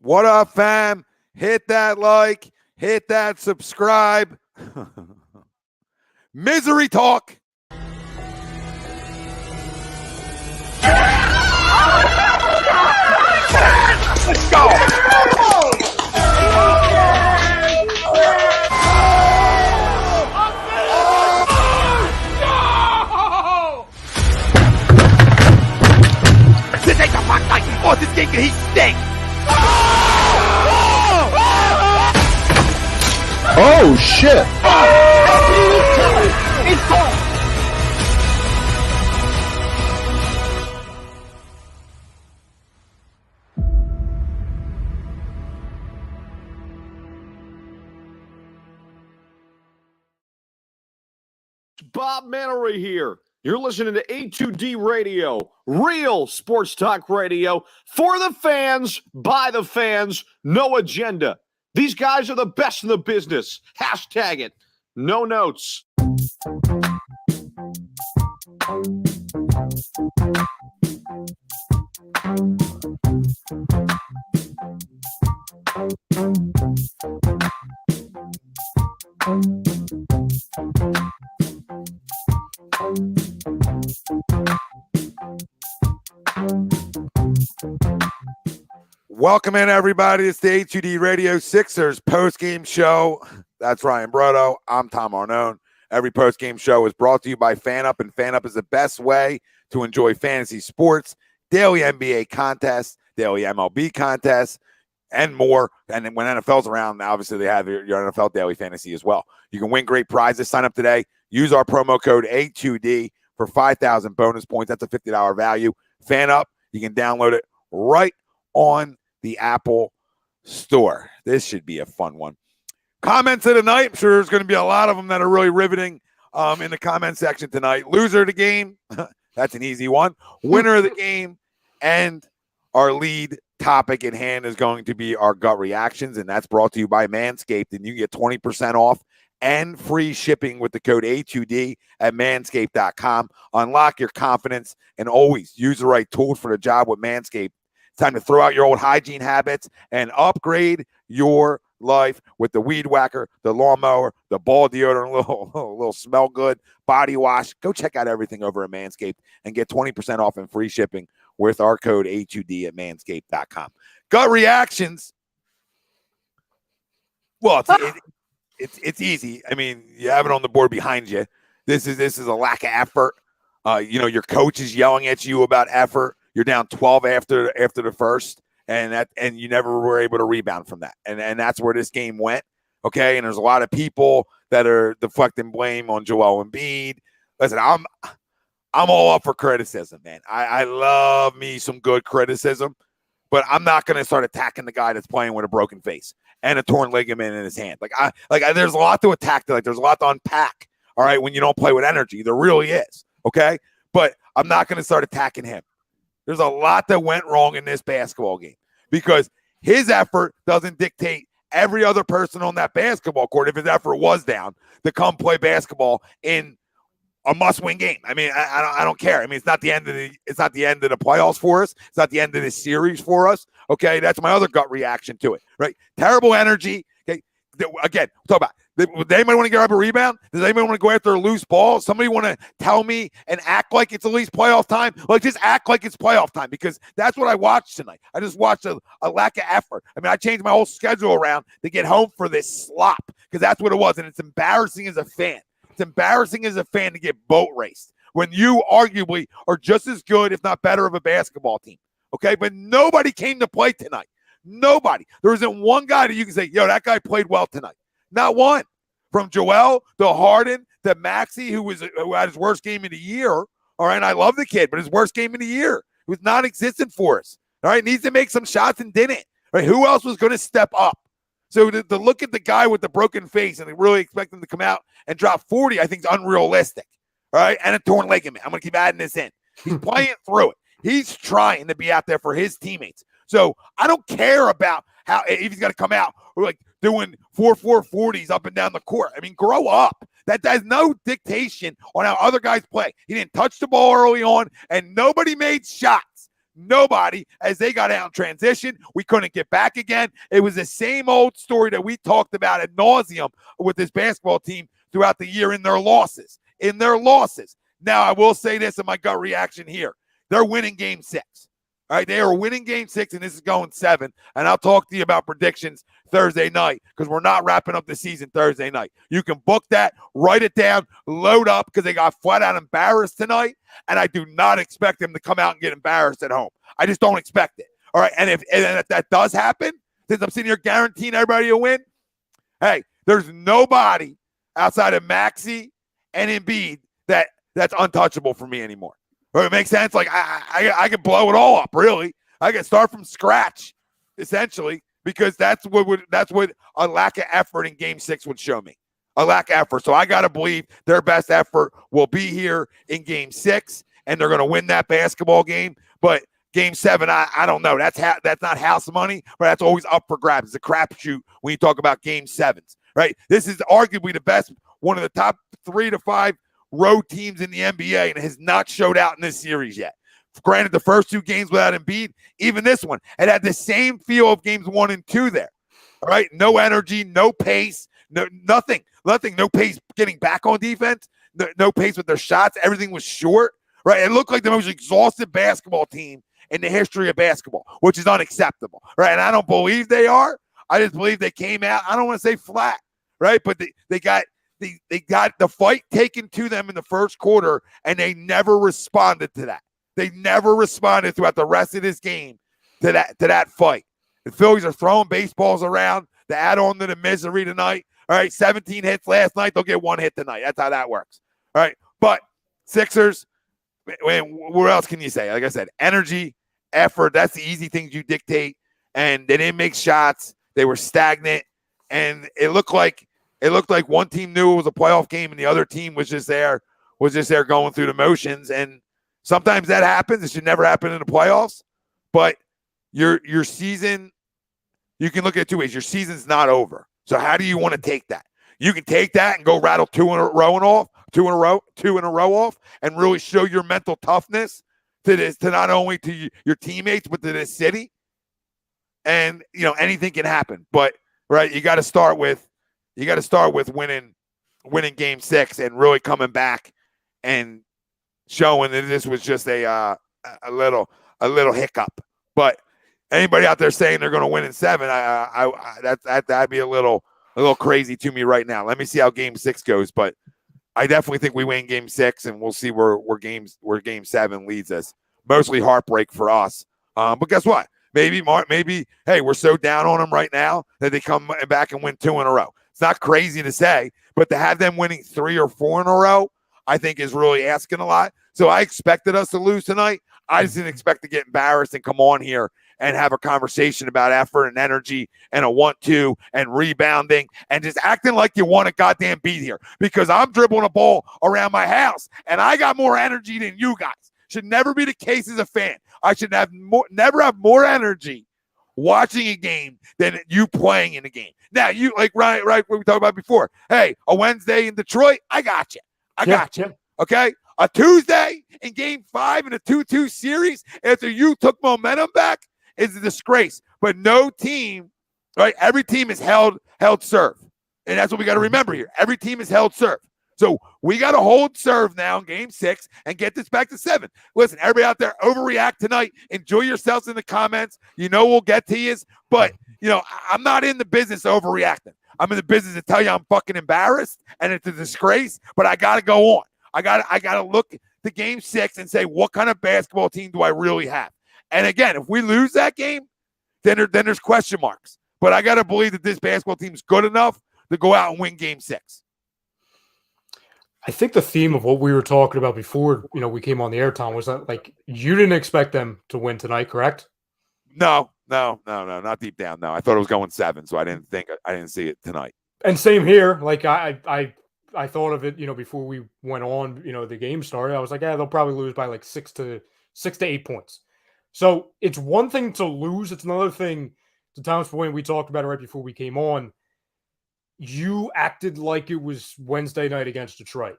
What up, fam? Hit that like, hit that subscribe. Misery talk. Let's go. This ain't the fuck night. Oh, this game, he stinks. Oh, shit. It's gone. Bob Mannery here. You're listening to A2D Radio, real sports talk radio for the fans, by the fans, no agenda. These guys are the best in the business. Hashtag it. No notes. Welcome in, everybody. It's the A2D Radio Sixers postgame show. That's Ryan Brotto. I'm Tom Arnone. Every postgame show is brought to you by FanUp, and FanUp is the best way to enjoy fantasy sports, daily NBA contests, daily MLB contests, and more. And then when NFL's around, obviously they have your NFL daily fantasy as well. You can win great prizes. Sign up today. Use our promo code A2D for 5,000 bonus points. That's a $50 value. FanUp, you can download it right on the Apple Store. This should be a fun one. Comments of the night. I'm sure there's going to be a lot of them that are really riveting in the comment section tonight. Loser of the game. That's an easy one. Winner of the game. And our lead topic at hand is going to be our gut reactions, and that's brought to you by Manscaped. And you get 20% off and free shipping with the code A2D at manscaped.com. Unlock your confidence and always use the right tools for the job with Manscaped. Time to throw out your old hygiene habits and upgrade your life with the weed whacker, the lawnmower, the ball deodorant, little smell good, body wash. Go check out everything over at Manscaped and get 20% off and free shipping with our code A2D at manscaped.com. Gut reactions. Well, it's easy. I mean, you have it on the board behind you. This is a lack of effort. Your coach is yelling at you about effort. You're down 12 after the first, and you never were able to rebound from that. And that's where this game went. Okay. And there's a lot of people that are deflecting blame on Joel Embiid. Listen, I'm all up for criticism, man. I love me some good criticism, but I'm not going to start attacking the guy that's playing with a broken face and a torn ligament in his hand. There's a lot to attack. There's a lot to unpack. All right. When you don't play with energy, there really is. Okay. But I'm not going to start attacking him. There's a lot that went wrong in this basketball game because his effort doesn't dictate every other person on that basketball court, if his effort was down, to come play basketball in a must-win game. I mean, I don't care. I mean, it's not the end of the playoffs for us. It's not the end of this series for us. Okay, that's my other gut reaction to it. Right, terrible energy. Okay, again, talk about. Does anybody want to get up a rebound? Does anybody want to go after a loose ball? Somebody want to tell me and act like it's at least playoff time? Like, just act like it's playoff time, because that's what I watched tonight. I just watched a lack of effort. I mean, I changed my whole schedule around to get home for this slop, because that's what it was, and it's embarrassing as a fan. It's embarrassing as a fan to get boat raced when you arguably are just as good, if not better, of a basketball team. Okay, but nobody came to play tonight. Nobody. There isn't one guy that you can say, yo, that guy played well tonight. Not one. From Joel to Harden to Maxey, who had his worst game of the year. All right, I love the kid, but his worst game of the year. It was non-existent for us. All right, needs to make some shots and didn't. All right, who else was going to step up? So to look at the guy with the broken face and really expect him to come out and drop 40, I think is unrealistic. All right, and a torn ligament. I'm going to keep adding this in. He's playing through it. He's trying to be out there for his teammates. So I don't care about how if he's going to come out or like doing 4.40s up and down the court. I mean, grow up. That has no dictation on how other guys play. He didn't touch the ball early on, and nobody made shots. Nobody, as they got out in transition. We couldn't get back again. It was the same old story that we talked about ad nauseum with this basketball team throughout the year in their losses. Now, I will say this in my gut reaction here. They're winning game 6. All right, they are winning game 6, and this is going 7. And I'll talk to you about predictions Thursday night because we're not wrapping up the season Thursday night. You can book that, write it down, load up because they got flat out embarrassed tonight, and I do not expect them to come out and get embarrassed at home. I just don't expect it. All right, and if that does happen, since I'm sitting here guaranteeing everybody to win, hey, there's nobody outside of Maxey and Embiid that's untouchable for me anymore. Or it makes sense. Like I can blow it all up. Really, I can start from scratch, essentially, because that's what a lack of effort in Game 6 would show me. A lack of effort. So I gotta believe their best effort will be here in Game 6, and they're gonna win that basketball game. But Game 7, I don't know. That's not house money, but that's always up for grabs. It's a crapshoot when you talk about Game 7s, right? This is arguably the best, one of the top 3 to 5 road teams in the NBA, and it has not showed out in this series yet. Granted, the first 2 games without Embiid, even this one, it had the same feel of games 1 and 2 there. All right, no energy, no pace, nothing, no pace getting back on defense, no pace with their shots. Everything was short, right? It looked like the most exhausted basketball team in the history of basketball, which is unacceptable, right? And I don't believe they are. I just believe they came out, I don't want to say flat, right? But they got the fight taken to them in the first quarter, and they never responded to that. They never responded throughout the rest of this game to that fight. The Phillies are throwing baseballs around to add on to the misery tonight. All right, 17 hits last night. They'll get 1 hit tonight. That's how that works. All right, but Sixers, what else can you say? Like I said, energy, effort, that's the easy things you dictate. And they didn't make shots. They were stagnant, and it looked like one team knew it was a playoff game and the other team was just there going through the motions. And sometimes that happens. It should never happen in the playoffs. But your season, you can look at it 2 ways. Your season's not over. So how do you want to take that? You can take that and go rattle 2 in a row off, and really show your mental toughness to not only to your teammates but to this city. And anything can happen. But right, you got to start with winning Game 6 and really coming back and showing that this was just a little hiccup. But anybody out there saying they're going to win in 7, that'd be a little crazy to me right now. Let me see how Game 6 goes, but I definitely think we win Game 6, and we'll see where Game 7 leads us. Mostly heartbreak for us, but guess what? Maybe hey, we're so down on them right now that they come back and win 2 in a row. It's not crazy to say, but to have them winning 3 or 4 in a row, I think is really asking a lot. So I expected us to lose tonight. I just didn't expect to get embarrassed and come on here and have a conversation about effort and energy and a 1-2 and rebounding and just acting like you want a goddamn beat here, because I'm dribbling a ball around my house and I got more energy than you guys. Should never be the case as a fan. I should never have more energy watching a game than you playing in the game. Now, you like right what we talked about before. Hey, a Wednesday in Detroit, I got you. Okay? A Tuesday in Game 5 in a 2-2 series after you took momentum back is a disgrace. But no team, right? Every team is held serve. And that's what we got to remember here. Every team is held serve. So we got to hold serve now in Game 6 and get this back to 7. Listen, everybody out there, overreact tonight. Enjoy yourselves in the comments. We'll get to you. But, I'm not in the business of overreacting. I'm in the business to tell you I'm fucking embarrassed and it's a disgrace, but I got to go on. I got to look to Game 6 and say, what kind of basketball team do I really have? And again, if we lose that game, then there's question marks. But I got to believe that this basketball team's good enough to go out and win Game 6. I think the theme of what we were talking about before, we came on the air, Tom, was that like you didn't expect them to win tonight, correct? No, not deep down. No, I thought it was going 7, so I didn't see it tonight. And same here. Like I thought of it, before we went on, the game started. I was like, they'll probably lose by like 6 to 8 points. So it's one thing to lose. It's another thing, to Tom's point, we talked about it right before we came on. You acted like it was Wednesday night against Detroit.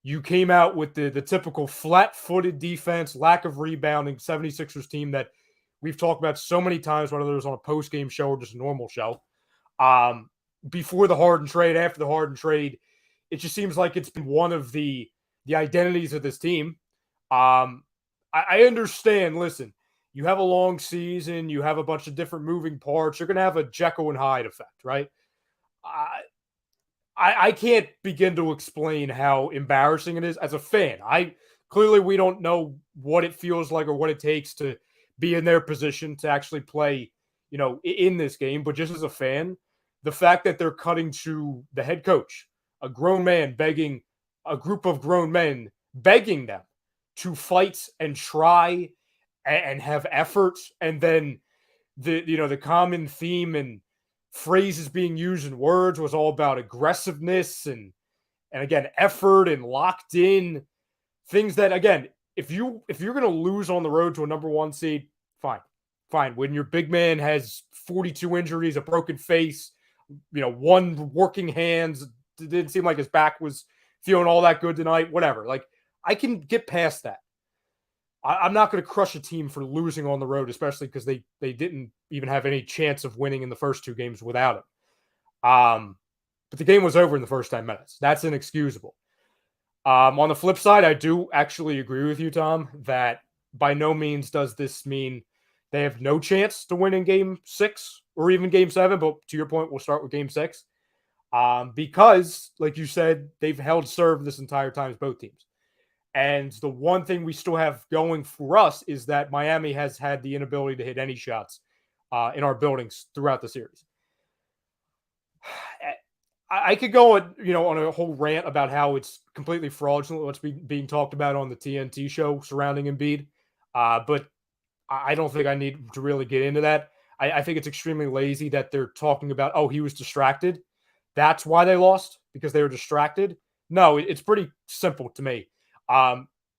you came out with the typical flat-footed defense, lack of rebounding 76ers team that we've talked about so many times, whether it was on a post-game show or just a normal show. Before the Harden trade, after the Harden trade, it just seems like it's been one of the identities of this team. I understand, listen, you have a long season, you have a bunch of different moving parts, you're going to have a Jekyll and Hyde effect, right? I can't begin to explain how embarrassing it is as a fan. Clearly we don't know what it feels like or what it takes to be in their position to actually play, in this game. But just as a fan, the fact that they're cutting to the head coach, a grown man begging a group of grown men, begging them to fight and try and have effort, and then the common theme and phrases being used in words was all about aggressiveness and again effort and locked in things that, again, if you're going to lose on the road to a number 1 seed, fine. When your big man has 42 injuries, a broken face, 1 working hands, it didn't seem like his back was feeling all that good tonight, whatever. Like, I can get past that. I'm not going to crush a team for losing on the road, especially because they didn't even have any chance of winning in the first 2 games without him. But the game was over in the first 10 minutes. That's inexcusable. On the flip side, I do actually agree with you, Tom, that by no means does this mean they have no chance to win in Game 6 or even Game 7. But to your point, we'll start with Game 6. Because, like you said, they've held serve this entire time as both teams. And the one thing we still have going for us is that Miami has had the inability to hit any shots in our buildings throughout the series. I could go on a whole rant about how it's completely fraudulent what's being talked about on the TNT show surrounding Embiid, but I don't think I need to really get into that. I think it's extremely lazy that they're talking about, he was distracted. That's why they lost, because they were distracted. No, it's pretty simple to me.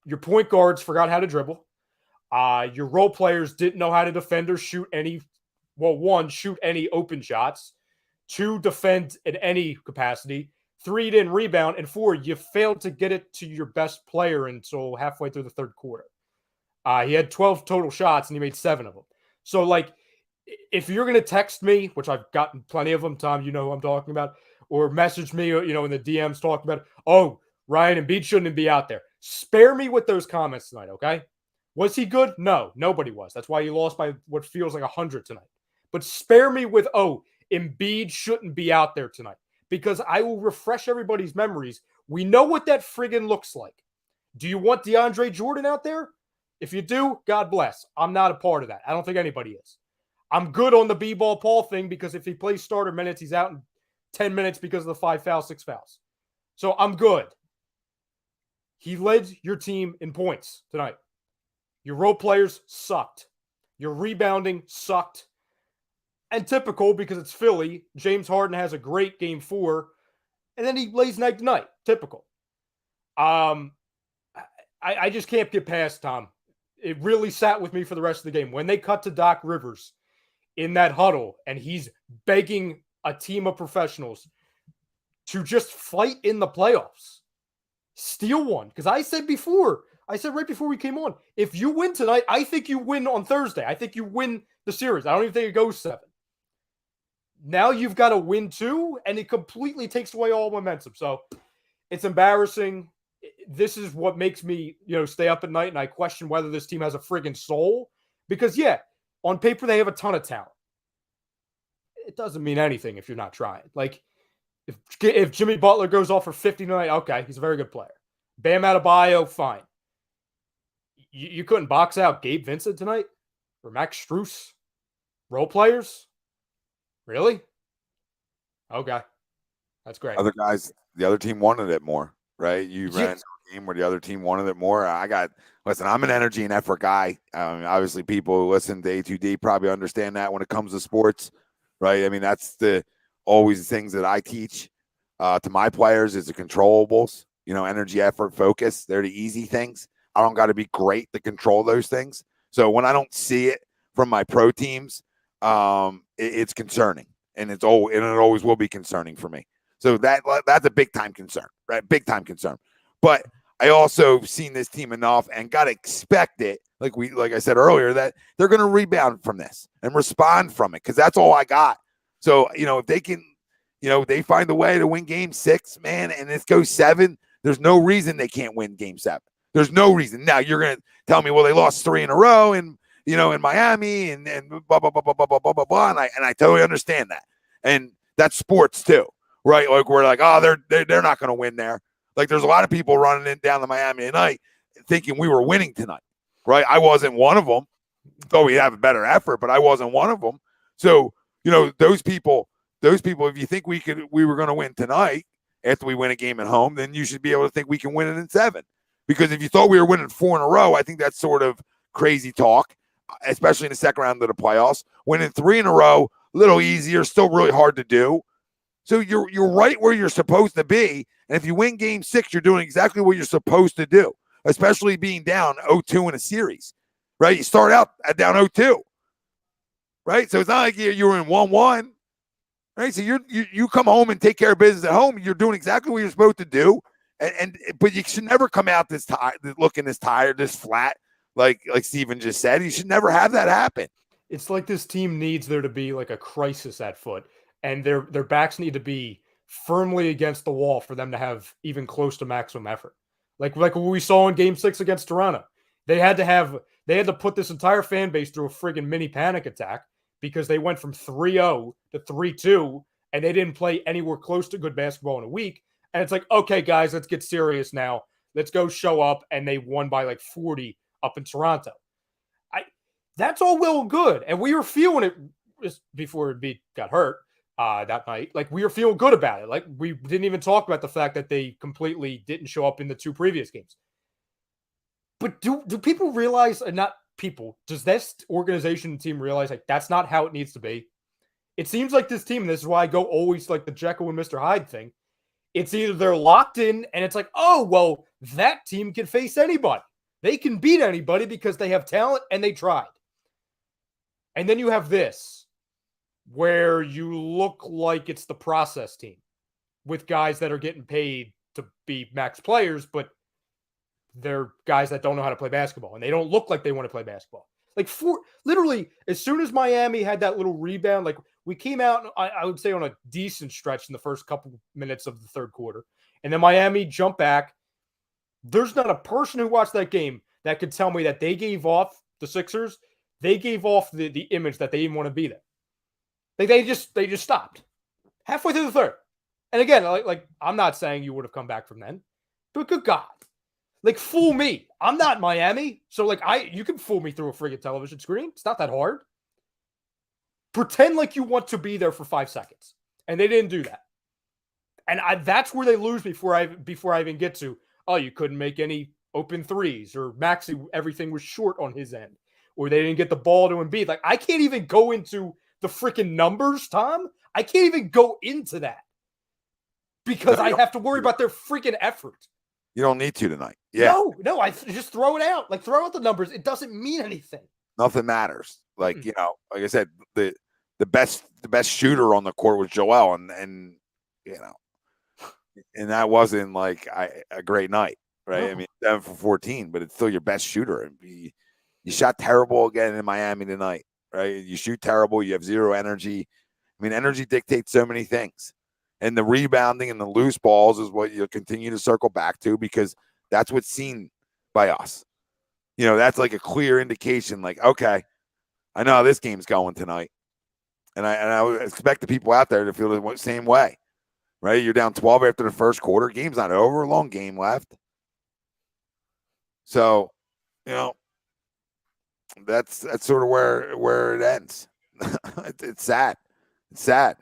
Your point guards forgot how to dribble. Your role players didn't know how to defend or shoot any open shots. 2, defend in any capacity. 3, didn't rebound. And 4, you failed to get it to your best player until halfway through the third quarter. He had 12 total shots and he made 7 of them. So, like, if you're going to text me, which I've gotten plenty of them, Tom, you know who I'm talking about, or message me, in the DMs talking about, Ryan Embiid shouldn't be out there. Spare me with those comments tonight, okay? Was he good? No, nobody was. That's why you lost by what feels like 100 tonight. But spare me with, Embiid shouldn't be out there tonight, because I will refresh everybody's memories. We know what that friggin' looks like. Do you want DeAndre Jordan out there? If you do, God bless. I'm not a part of that. I don't think anybody is. I'm good on the B-ball Paul thing, because if he plays starter minutes, he's out in 10 minutes because of the 5 fouls, 6 fouls. So I'm good. He led your team in points tonight. Your role players sucked. Your rebounding sucked. And typical, because it's Philly, James Harden has a great Game 4, and then he lays night to night. Typical. I just can't get past, Tom. It really sat with me for the rest of the game. When they cut to Doc Rivers in that huddle, and he's begging a team of professionals to just fight in the playoffs. Steal one. Because I said right before we came on, if you win tonight, I think you win on Thursday. I think you win the series. I don't even think it goes 7. Now you've got to win 2, and it completely takes away all momentum. So it's embarrassing. This is what makes me, stay up at night, and I question whether this team has a friggin' soul. Because, on paper, they have a ton of talent. It doesn't mean anything if you're not trying. Like, if Jimmy Butler goes off for 50 tonight, okay, he's a very good player. Bam Adebayo, fine. You couldn't box out Gabe Vincent tonight? Or Max Strus? Role players? Really? Okay. That's great. Other guys, the other team wanted it more, right? You ran into a game where the other team wanted it more. Listen, I'm an energy and effort guy. Obviously, people who listen to A2D probably understand that when it comes to sports, right? I mean, that's always the things that I teach to my players is the controllables, energy, effort, focus. They're the easy things. I don't got to be great to control those things. So when I don't see it from my pro teams, it's concerning, and it always will be concerning for me. So that's a big time concern, right? Big time concern. But I also seen this team enough and got to expect it, like I said earlier, that they're going to rebound from this and respond from it, because that's all I got. So, if they can, they find a way to win game 6, man, and this goes 7, there's no reason they can't win game 7. There's no reason. Now, you're going to tell me, well, they lost 3 in a row and, in Miami and blah, blah, blah, blah, blah, blah, blah, blah, blah. And I totally understand that. And that's sports too, right? Like, we're like, oh, they're not going to win there. Like, there's a lot of people running in down to Miami tonight thinking we were winning tonight, right? I wasn't one of them. Thought we'd have a better effort, but I wasn't one of them. So, those people, if you think we were going to win tonight after we win a game at home, then you should be able to think we can win it in 7. Because if you thought we were winning 4 in a row, I think that's sort of crazy talk, especially in the second round of the playoffs. Winning 3 in a row, a little easier, still really hard to do. So you're right where you're supposed to be. And if you win game 6, you're doing exactly what you're supposed to do, especially being down 0-2 in a series, right? You start out at down 0-2, right? So it's not like you're in 1-1, right? So you come home and take care of business at home. You're doing exactly what you're supposed to do. But you should never come out this tired, looking this tired, this flat, like Steven just said. You should never have that happen. It's like this team needs there to be like a crisis at foot, and their backs need to be firmly against the wall for them to have even close to maximum effort. Like what we saw in game 6 against Toronto. They had to put this entire fan base through a friggin' mini panic attack because they went from 3-0 to 3-2, and they didn't play anywhere close to good basketball in a week. And it's like, okay, guys, let's get serious now. Let's go show up. And they won by like 40 up in Toronto. That's all well and good. And we were feeling it just before Embiid got hurt that night. Like, we were feeling good about it. Like, we didn't even talk about the fact that they completely didn't show up in the 2 previous games. But do people realize, not people, does this organization and team realize, like, that's not how it needs to be? It seems like this team, and this is why I go always like the Jekyll and Mr. Hyde thing. It's either they're locked in and it's like, oh, well, that team can face anybody. They can beat anybody because they have talent and they tried. And then you have this, where you look like it's the process team with guys that are getting paid to be max players, but they're guys that don't know how to play basketball and they don't look like they want to play basketball. Like, literally, as soon as Miami had that little rebound, like, we came out, I would say, on a decent stretch in the first couple minutes of the third quarter. And then Miami jumped back. There's not a person who watched that game that could tell me that they gave off, the Sixers, they gave off the image that they didn't want to be there. They just stopped halfway through the third. And again, like I'm not saying you would have come back from then, but good God. Like, fool me. I'm not Miami. So, like, you can fool me through a friggin' television screen. It's not that hard. Pretend like you want to be there for 5 seconds. And they didn't do that. And that's where they lose before I even get to, oh, you couldn't make any open threes, or Maxey, everything was short on his end, or they didn't get the ball to Embiid. Like, I can't even go into the freaking numbers, Tom. I can't even go into that because I have to worry about their freaking effort. You don't need to tonight. Yeah. No, I just throw it out. Like, throw out the numbers. It doesn't mean anything. Nothing matters. Like, like I said, the best shooter on the court was Joel, and and that wasn't like a great night, right? No. I mean, 7 for 14, but it's still your best shooter. And you shot terrible again in Miami tonight, right? You shoot terrible. You have zero energy. I mean, energy dictates so many things. And the rebounding and the loose balls is what you'll continue to circle back to, because that's what's seen by us. That's like a clear indication, like, okay, I know how this game's going tonight. And I would expect the people out there to feel the same way, right? You're down 12 after the first quarter. Game's not over. Long game left. So, that's sort of where it ends. It's sad. It's sad.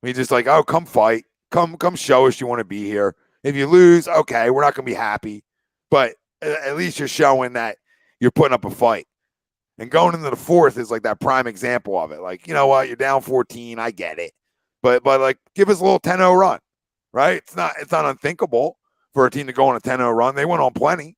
I mean, just like, oh, come fight. Come show us you want to be here. If you lose, okay, we're not going to be happy. But at least you're showing that you're putting up a fight. And going into the fourth is like that prime example of it. Like, you know what? You're down 14. I get it. But like, give us a little 10-0 run, right? It's not unthinkable for a team to go on a 10-0 run. They went on plenty.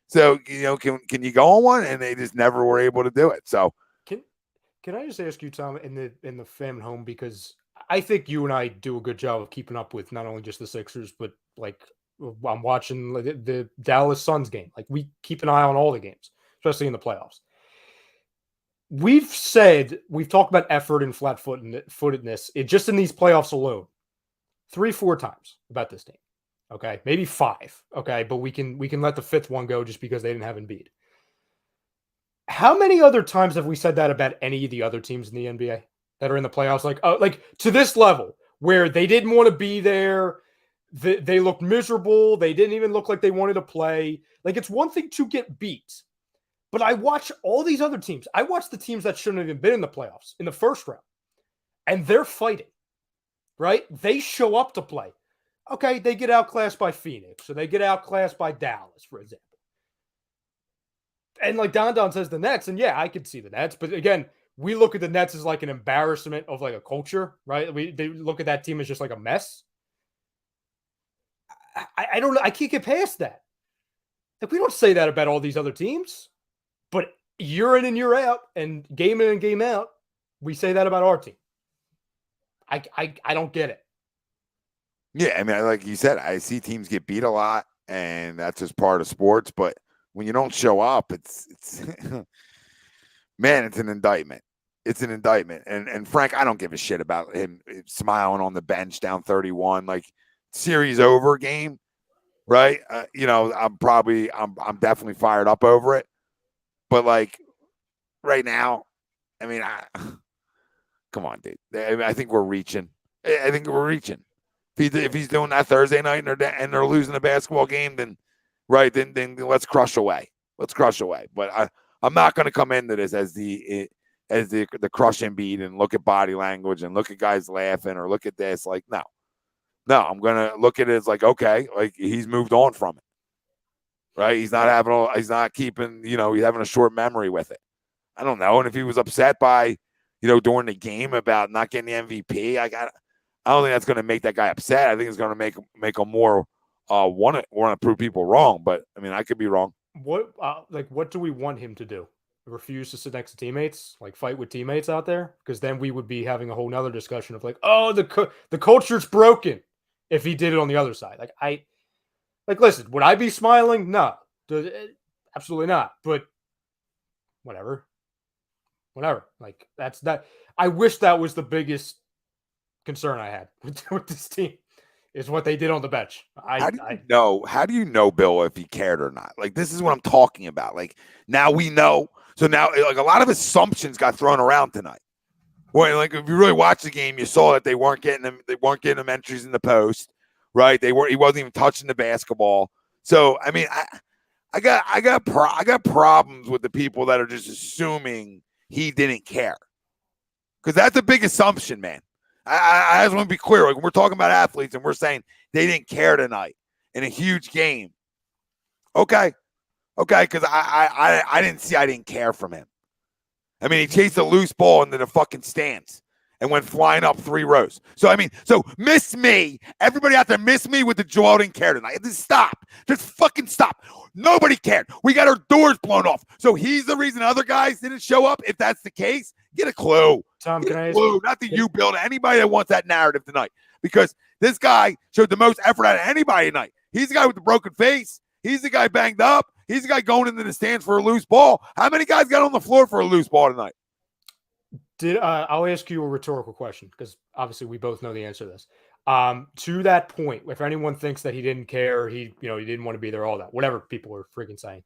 So, can you go on one? And they just never were able to do it. So can I just ask you, Tom, in the fan home, because I think you and I do a good job of keeping up with not only just the Sixers, but like I'm watching the Dallas Suns game. Like, we keep an eye on all the games, especially in the playoffs. We've talked about effort and flat-footedness just in these playoffs alone 3-4 times about this team. Okay, maybe 5. Okay, but we can let the 5th one go just because they didn't have Embiid. How many other times have we said that about any of the other teams in the NBA that are in the playoffs? Like to this level where they didn't want to be there, they looked miserable. They didn't even look like they wanted to play. Like, it's one thing to get beat, but I watch all these other teams. I watch the teams that shouldn't have even been in the playoffs in the first round, and they're fighting. Right? They show up to play. Okay, they get outclassed by Phoenix, or they get outclassed by Dallas, for example. And like Don says, the Nets, and yeah, I could see the Nets, but again, we look at the Nets as like an embarrassment of like a culture, right? They look at that team as just like a mess. I don't know. I can't get past that. Like, we don't say that about all these other teams, but year in and year out, and game in and game out, we say that about our team. I don't get it. Yeah, I mean, like you said, I see teams get beat a lot, and that's just part of sports. But when you don't show up, it's man, it's an indictment. It's an indictment. And Frank, I don't give a shit about him smiling on the bench down 31. Like, series over game, right? I'm definitely fired up over it. But like right now, I mean, come on, dude. I think we're reaching. If he's doing that Thursday night and they're losing the basketball game, then let's crush away. But I'm not going to come into this as the crush Embiid and look at body language and look at guys laughing or look at this. Like, no, I'm going to look at it as like, okay, like he's moved on from it, right? He's not keeping, he's having a short memory with it. I don't know. And if he was upset by, during the game about not getting the MVP, I don't think that's going to make that guy upset. I think it's going to make him more want to prove people wrong. But I mean, I could be wrong. What do we want him to do? Refuse to sit next to teammates, like fight with teammates out there? Because then we would be having a whole nother discussion of like, oh, the culture's broken if he did it on the other side. Listen, would I be smiling? No, absolutely not. But whatever. Like, that's that. I wish that was the biggest concern I had with this team, is what they did on the bench. How do you know, Bill, if he cared or not? Like, this is what I'm talking about. Like, now we know. So now, like, a lot of assumptions got thrown around tonight. Well, like, if you really watch the game, you saw that they weren't getting them entries in the post, right? He wasn't even touching the basketball. So I mean, I got problems with the people that are just assuming he didn't care, because that's a big assumption, man. I just want to be clear. Like, we're talking about athletes and we're saying they didn't care tonight in a huge game. Okay. Because I didn't care from him. I mean, he chased a loose ball into the fucking stands and went flying up 3 rows. So, I mean, miss me. Everybody out there, miss me with the Joel didn't care tonight. Just stop. Just fucking stop. Nobody cared. We got our doors blown off. So he's the reason other guys didn't show up. If that's the case, get a clue. Tom, can I ask you? Not that you build anybody that wants that narrative tonight, because this guy showed the most effort out of anybody tonight. He's the guy with the broken face. He's the guy banged up. He's the guy going into the stands for a loose ball. How many guys got on the floor for a loose ball tonight? I'll ask you a rhetorical question, because obviously we both know the answer to this. To that point, if anyone thinks that he didn't care, he didn't want to be there, all that, whatever people are freaking saying.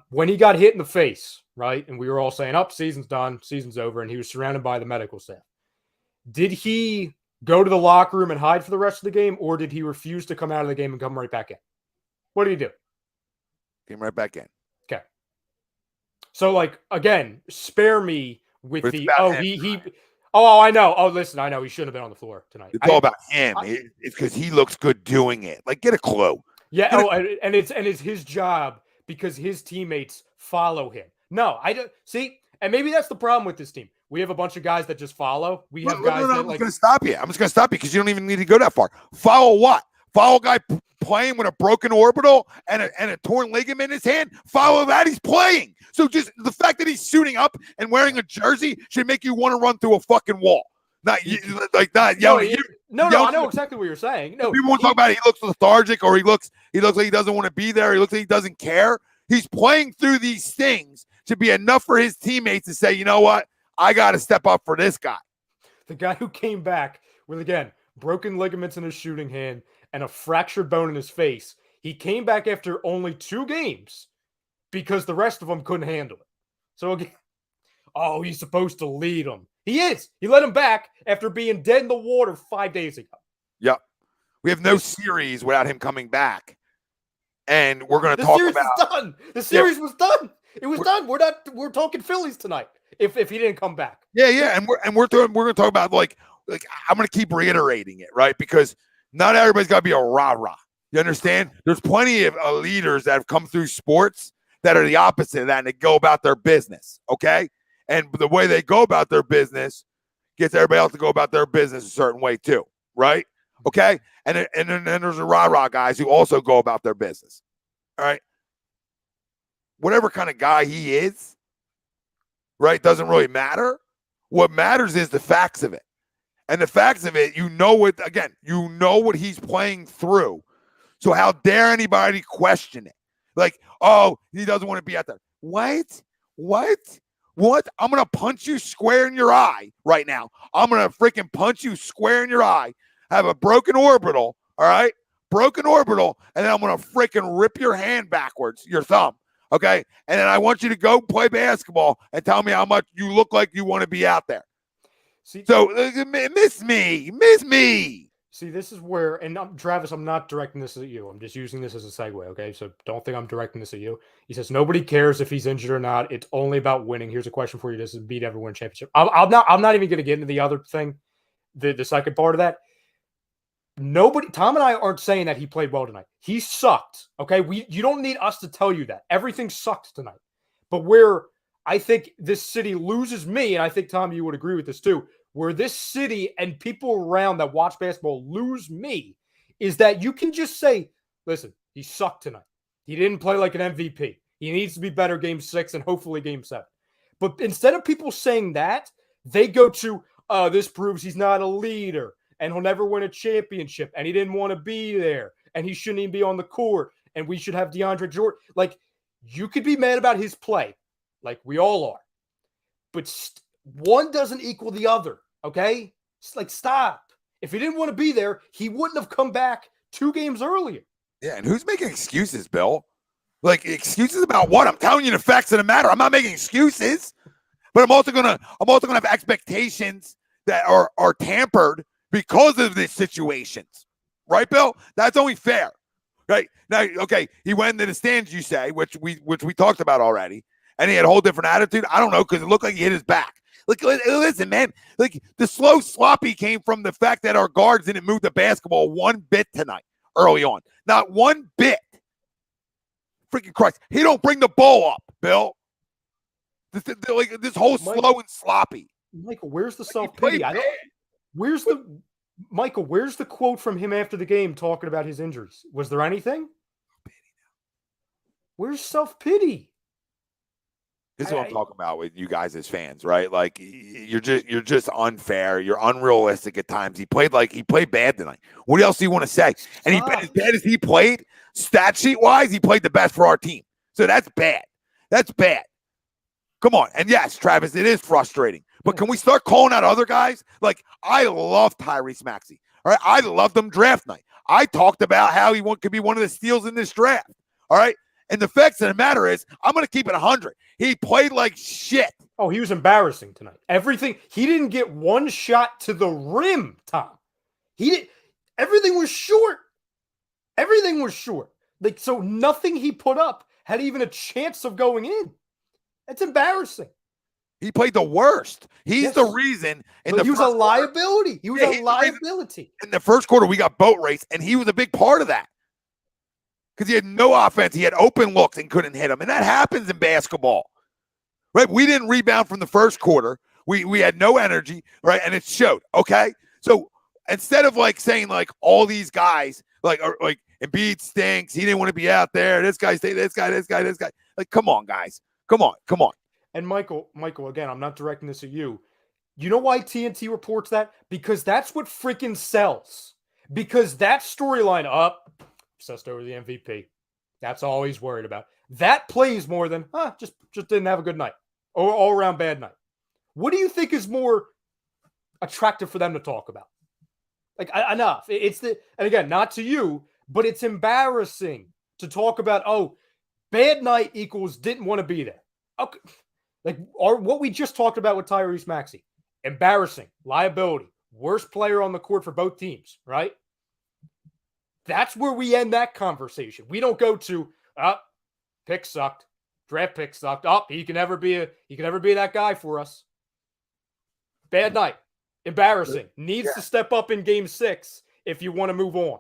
When he got hit in the face, right, and we were all saying, season's done, season's over, and he was surrounded by the medical staff. Did he go to the locker room and hide for the rest of the game, or did he refuse to come out of the game and come right back in? What did he do? Came right back in. Okay. So, like, again, spare me with I know. Listen, I know he shouldn't have been on the floor tonight. It's all about him. It's because he looks good doing it. Like, get a clue. Yeah. And it's his job because his teammates follow him. No, I don't see. And maybe that's the problem with this team. We have a bunch of guys that just follow. We have guys that I'm just going to stop you. I'm just going to stop you because you don't even need to go that far. Follow what? Follow a guy playing with a broken orbital and a torn ligament in his hand. Follow that. He's playing. So just the fact that he's suiting up and wearing a jersey should make you want to run through a fucking wall. Not not No, yelling. I know exactly what you're saying. No, people want to talk about he looks lethargic or he looks like he doesn't want to be there. He looks like he doesn't care. He's playing through these things to be enough for his teammates to say, you know what? I got to step up for this guy. The guy who came back with, again, broken ligaments in his shooting hand and a fractured bone in his face. He came back after only 2 games because the rest of them couldn't handle it. So again, he's supposed to lead them. He is. He let him back after being dead in the water 5 days ago. Yep. We have no series without him coming back. And we're going to talk about... The series is done. The series was done. It was done. We're talking Phillies tonight if he didn't come back. Yeah. And we're going to talk about like I'm going to keep reiterating it, right? Because not everybody's got to be a rah-rah. You understand? There's plenty of leaders that have come through sports that are the opposite of that, and they go about their business, okay? And the way they go about their business gets everybody else to go about their business a certain way too, right? Okay? And then there's the rah-rah guys who also go about their business, all right? Whatever kind of guy he is, right, doesn't really matter. What matters is the facts of it. And the facts of it, you know what he's playing through. So how dare anybody question it? Like, he doesn't want to be out there. What? I'm going to punch you square in your eye right now. I'm going to freaking punch you square in your eye. Have a broken orbital, all right? Broken orbital, and then I'm going to freaking rip your hand backwards, your thumb, okay? And then I want you to go play basketball and tell me how much you look like you want to be out there. So, miss me. See, this is where, and Travis, I'm not directing this at you. I'm just using this as a segue, okay? So don't think I'm directing this at you. He says, nobody cares if he's injured or not. It's only about winning. Here's a question for you. Does Embiid ever win a championship? I'm not even going to get into the other thing, the second part of that. Tom and I aren't saying that he played well tonight. He sucked, okay? You don't need us to tell you that. Everything sucked tonight. But where I think this city loses me, and I think, Tom, you would agree with this too, where this city and people around that watch basketball lose me is that you can just say, listen, he sucked tonight. He didn't play like an MVP. He needs to be better game 6 and hopefully game 7. But instead of people saying that, they go to, this proves he's not a leader and he'll never win a championship and he didn't want to be there and he shouldn't even be on the court and we should have DeAndre Jordan. Like, you could be mad about his play, like we all are. But one doesn't equal the other. Okay? It's like, stop. If he didn't want to be there, he wouldn't have come back 2 games earlier. Yeah, and who's making excuses, Bill? Like, excuses about what? I'm telling you the facts of the matter. I'm not making excuses. But I'm also gonna have expectations that are tampered because of these situations. Right, Bill? That's only fair. Right? Now, okay, he went into the stands, you say, which we talked about already, and he had a whole different attitude. I don't know, because it looked like he hit his back. Like, listen, man, like the slow sloppy came from the fact that our guards didn't move the basketball one bit tonight, early on. Not one bit. Freaking Christ. He don't bring the ball up, Bill. This whole slow and sloppy. Michael, where's the self-pity? Where's the quote from him after the game talking about his injuries? Was there anything? Where's self-pity? This is what I'm talking about with you guys as fans, right? Like, you're just unfair. You're unrealistic at times. He played bad tonight. What else do you want to say? And as bad as he played, stat sheet wise, he played the best for our team. So that's bad. That's bad. Come on. And yes, Travis, it is frustrating. But can we start calling out other guys? Like, I love Tyrese Maxey. All right, I loved him draft night. I talked about how he could be one of the steals in this draft. All right. And the facts of the matter is, I'm going to keep it 100. He played like shit. Oh, he was embarrassing tonight. He didn't get one shot to the rim, Tom. Everything was short. Everything was short. Like, so nothing he put up had even a chance of going in. That's embarrassing. He played the worst. He's the reason. He was a liability. He was a liability. In the first quarter, we got boat race, and he was a big part of that. Because he had no offense. He had open looks and couldn't hit them. And that happens in basketball. Right? We didn't rebound from the first quarter. We had no energy, right? And it showed. Okay? So instead of like saying like all these guys, like Embiid stinks, he didn't want to be out there, this guy, like, come on, guys. Come on. And Michael, again, I'm not directing this at you. You know why TNT reports that? Because that's what freaking sells. Because that storyline up, obsessed over the MVP. That's all he's worried about. That plays more than, just didn't have a good night. Or all around bad night. What do you think is more attractive for them to talk about? Like, enough. And again, not to you, but it's embarrassing to talk about, bad night equals didn't want to be there. Okay. Like, what we just talked about with Tyrese Maxey. Embarrassing. Liability. Worst player on the court for both teams, right? That's where we end that conversation. We don't go to, pick sucked. Draft pick sucked. He can never be that guy for us. Bad night. Embarrassing. Needs to step up in game 6 if you want to move on.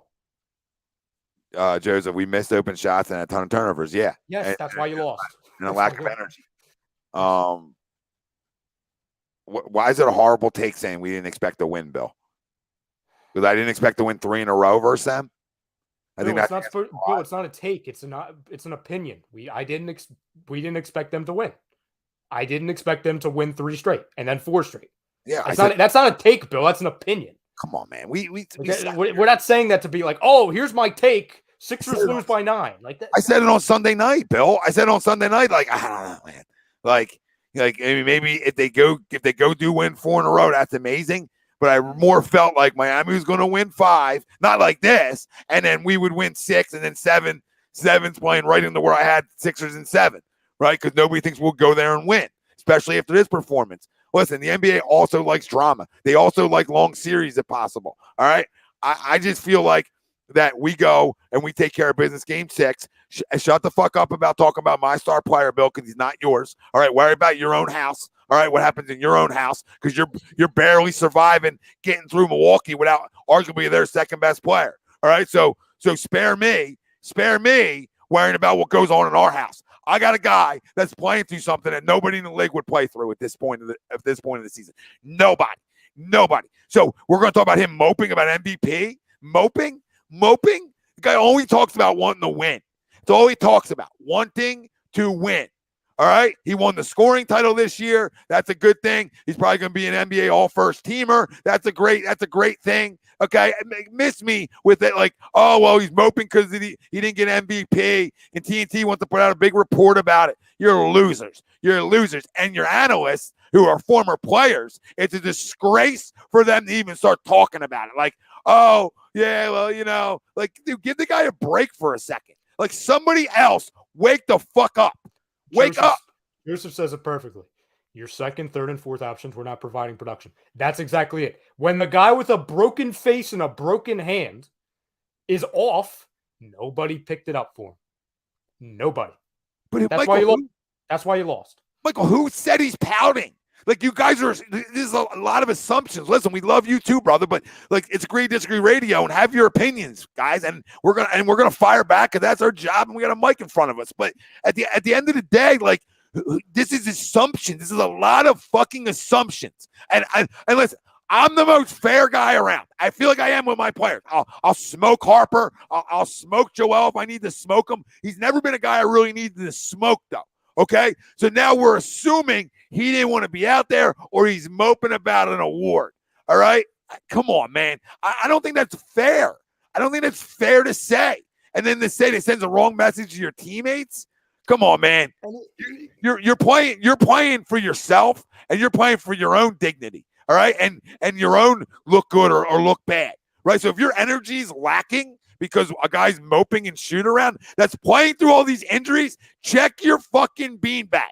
Joseph, we missed open shots and a ton of turnovers. Yeah. Yes, that's why you lost. And a lack of energy. Why is it a horrible take saying we didn't expect to win, Bill? Because I didn't expect to win 3 in a row versus them. Bill, it's not a take. It's an opinion. We didn't expect them to win. I didn't expect them to win 3 straight and then 4 straight. Yeah, that's not a take, Bill. That's an opinion. Come on, man. We're not saying that to be like, here's my take. Sixers lose by 9. Like that. I said it on Sunday night, Bill. I said it on Sunday night. Like, I don't know, man. Like maybe if they go do win 4 in a row, that's amazing. But I more felt like Miami was going to win 5, not like this, and then we would win 6, and then 7. 7's playing right into where I had Sixers and 7, right? Because nobody thinks we'll go there and win, especially after this performance. Listen, the NBA also likes drama. They also like long series if possible. All right. I just feel like that we go and we take care of business game 6. Shut the fuck up about talking about my star player, Bill, because he's not yours. All right. Worry about your own house. All right. What happens in your own house? Because you're barely surviving getting through Milwaukee without arguably their second best player. All right. So spare me worrying about what goes on in our house. I got a guy that's playing through something that nobody in the league would play through at this point of the season. Nobody. So we're going to talk about him moping about MVP. Moping. The guy only talks about wanting to win. It's all he talks about, wanting to win. All right. He won the scoring title this year. That's a good thing. He's probably going to be an NBA all-first teamer. That's a great thing. Okay. Miss me with it. Like, he's moping because he didn't get MVP and TNT wants to put out a big report about it. You're losers. And your analysts who are former players, it's a disgrace for them to even start talking about it. Like, like, dude, give the guy a break for a second. Like, somebody else wake the fuck up. Wake up. Joseph says it perfectly. Your second, third, and fourth options were not providing production. That's exactly it. When the guy with a broken face and a broken hand is off, nobody picked it up for him. Nobody. But that's why you lost. That's why you lost. Michael, who said he's pouting? Like, you guys this is a lot of assumptions. Listen, we love you too, brother, but like, it's Agree Disagree Radio, and have your opinions, guys, and we're gonna fire back, because that's our job, and we got a mic in front of us. But at the end of the day, like, this is assumptions. This is a lot of fucking assumptions. And listen, I'm the most fair guy around. I feel like I am with my players. I'll smoke Harper. I'll smoke Joel if I need to smoke him. He's never been a guy I really needed to smoke, though. Okay? So now we're assuming he didn't want to be out there, or he's moping about an award. All right? Come on, man. I don't think that's fair. I don't think that's fair to say. And then to say it sends a wrong message to your teammates. Come on, man. You're playing for yourself, and you're playing for your own dignity. All right? And your own look good or look bad. Right? So if your energy is lacking because a guy's moping and shoot around that's playing through all these injuries, check your fucking beanbag.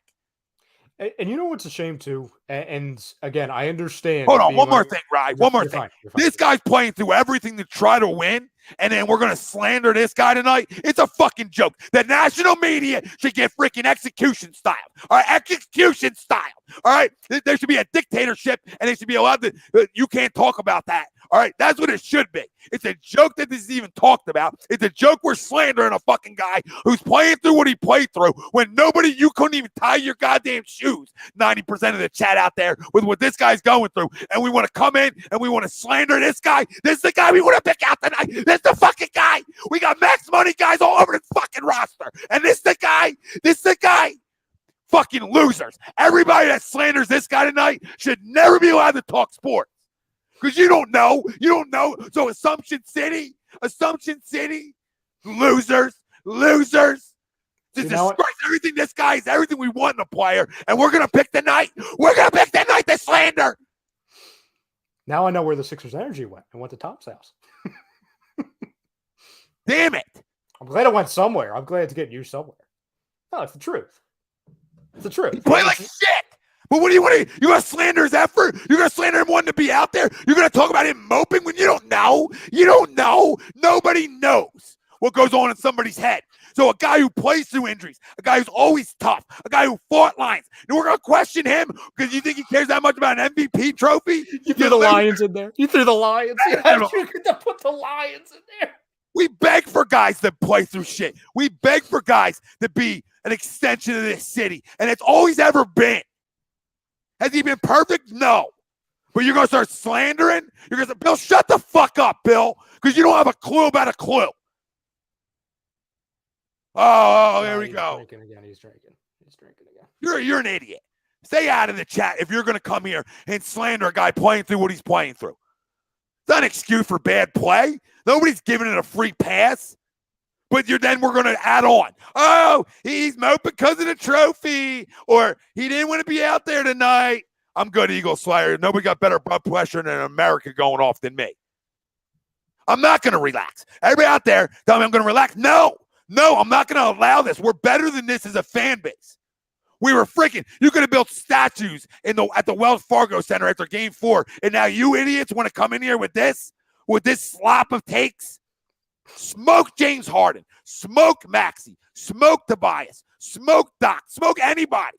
And you know what's a shame too? And again, I understand. Hold on, one more thing, Ryan. One more thing. Fine. This guy's playing through everything to try to win, and then we're going to slander this guy tonight? It's a fucking joke. The national media should get freaking execution style. All right, execution style. All right, there should be a dictatorship, and they should be allowed to, you can't talk about that. All right, that's what it should be. It's a joke that this is even talked about. It's a joke we're slandering a fucking guy who's playing through what he played through when you couldn't even tie your goddamn shoes. 90% of the chat out there with what this guy's going through. And we want to come in and we want to slander this guy. This is the guy we want to pick out tonight. This is the fucking guy. We got max money guys all over the fucking roster. And this is the guy fucking losers. Everybody that slanders this guy tonight should never be allowed to talk sports. Because you don't know. You don't know. So Assumption City, losers. Just disgrace everything this guy is, everything we want in a player. And we're going to pick the night. We're going to pick the night to slander. Now I know where the Sixers energy went. It went to Tom's house. Damn it. I'm glad it went somewhere. I'm glad it's getting used somewhere. No, it's the truth. It's the truth. You play like shit. But what do you want to? You going to slander his effort? You're going to slander him wanting to be out there? You're going to talk about him moping when you don't know? You don't know. Nobody knows what goes on in somebody's head. So a guy who plays through injuries, a guy who's always tough, a guy who fought lines, and we're going to question him because you think he cares that much about an MVP trophy? You threw the Lions in there. You threw the Lions. Yeah, you could have put the Lions in there. We beg for guys that play through shit. We beg for guys to be an extension of this city, and it's all he's ever been. Has he been perfect? No. But you're going to start slandering? You're going to say, Bill, shut the fuck up, Bill, because you don't have a clue about a clue. Oh, there we go. He's drinking again. He's drinking again. You're an idiot. Stay out of the chat if you're going to come here and slander a guy playing through what he's playing through. It's not an excuse for bad play. Nobody's giving it a free pass. But then we're going to add on. Oh, he's moping because of the trophy. Or he didn't want to be out there tonight. I'm good, Eagle Slayer. Nobody got better blood pressure in America going off than me. I'm not going to relax. Everybody out there tell me I'm going to relax. No, I'm not going to allow this. We're better than this as a fan base. We were freaking. You could have built statues at the Wells Fargo Center after Game 4, and now you idiots want to come in here with this slop of takes. Smoke James Harden, smoke Maxey, smoke Tobias, smoke Doc, smoke anybody.